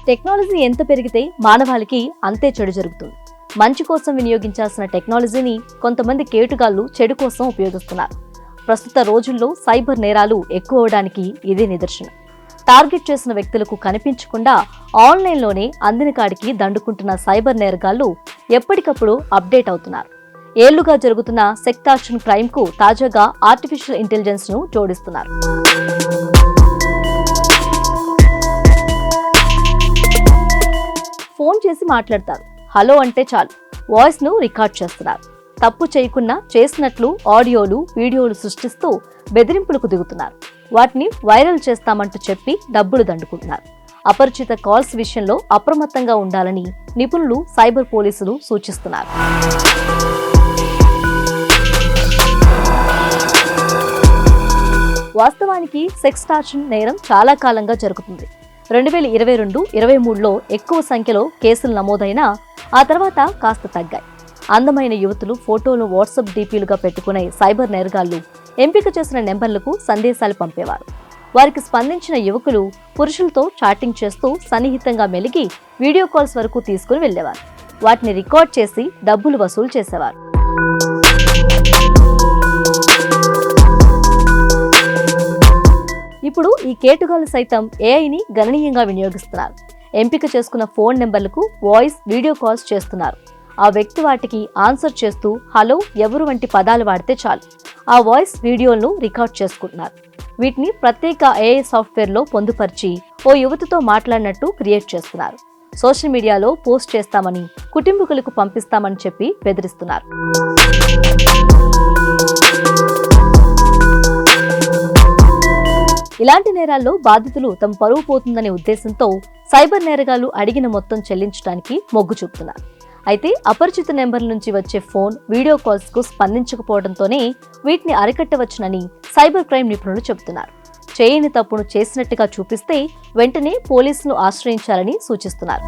Technology ఎంత పెరిగితే మానవాళికి అంతే చెడు జరుగుతుంది. మంచి కోసం వినియోగించాల్సిన టెక్నాలజీని కొంతమంది కేటుగాళ్లు చెడు కోసం ఉపయోగిస్తున్నారు. ప్రస్తుత రోజుల్లో సైబర్ నేరాలు ఎక్కువ అవడానికి ఇదే నిదర్శనం. టార్గెట్ చేసిన వ్యక్తులకు కనిపించకుండా ఆన్లైన్లోనే అందిన కాడికి దండుకుంటున్న సైబర్ నేరగాళ్లు ఎప్పటికప్పుడు అప్డేట్ అవుతున్నారు. ఏళ్లుగా జరుగుతున్న సెక్టార్షన్ క్రైమ్ కు తాజాగా ఆర్టిఫిషియల్ ఇంటెలిజెన్స్ ను జోడిస్తున్నారు. ఫోన్ చేసి మాట్లాడతారు. హలో అంటే చాలు వాయిస్ ను రికార్డ్ చేస్తున్నారు. తప్పు చేయకుండా చేసినట్లు ఆడియోలు, వీడియోలు సృష్టిస్తూ బెదిరింపులకు దిగుతున్నారు. వాటిని వైరల్ చేస్తామంటూ చెప్పి డబ్బులు దండుకుంటున్నారు. అపరిచిత కాల్స్ విషయంలో అప్రమత్తంగా ఉండాలని నిపుణులు, సైబర్ పోలీసులు సూచిస్తున్నారు. వాస్తవానికి సెక్స్టార్షన్ నేరం చాలా కాలంగా జరుగుతుంది. 2022-23లో ఎక్కువ సంఖ్యలో కేసులు నమోదైనా ఆ తర్వాత కాస్త తగ్గాయి. అందమైన యువతులు ఫోటోలు వాట్సాప్ డీపీలుగా పెట్టుకునే సైబర్ నేరగాళ్లు ఎంపిక చేసిన నెంబర్లకు సందేశాలు పంపేవారు. వారికి స్పందించిన యువకులు పురుషులతో చాటింగ్ చేస్తూ సన్నిహితంగా మెలిగి వీడియో కాల్స్ వరకు తీసుకుని వెళ్లేవారు. వాటిని రికార్డ్ చేసి డబ్బులు వసూలు చేసేవారు. ఇప్పుడు ఈ కేటుగాళ్లు సైతం ఏఐని గణనీయంగా వినియోగిస్తున్నారు. ఎంపిక చేసుకున్న ఫోన్ నెంబర్లకు వాయిస్, వీడియో కాల్స్ చేస్తున్నారు. ఆ వ్యక్తి వాటికి ఆన్సర్ చేస్తూ హలో, ఎవరు వంటి పదాలు వాడితే చాలు ఆ వాయిస్, వీడియోలను రికార్డ్ చేసుకుంటున్నారు. వీటిని ప్రత్యేక ఏఐ సాఫ్ట్వేర్లో పొందుపరిచి ఓ యువతితో మాట్లాడినట్టు క్రియేట్ చేస్తున్నారు. సోషల్ మీడియాలో పోస్ట్ చేస్తామని, కుటుంబీకులకు పంపిస్తామని చెప్పి బెదిరిస్తున్నారు. ఇలాంటి నేరాల్లో బాధితులు తమ పరువు పోతుందనే ఉద్దేశంతో సైబర్ నేరగాళ్లు అడిగిన మొత్తం చెల్లించడానికి మొగ్గు చూపుతున్నారు. అయితే అపరిచిత నెంబర్ల నుంచి వచ్చే ఫోన్, వీడియో కాల్స్ కు స్పందించకపోవడంతోనే వీటిని అరికట్టవచ్చునని సైబర్ క్రైమ్ నిపుణులు చెబుతున్నారు. చేయని తప్పును చేసినట్టుగా చూపిస్తే వెంటనే పోలీసులను ఆశ్రయించాలని సూచిస్తున్నారు.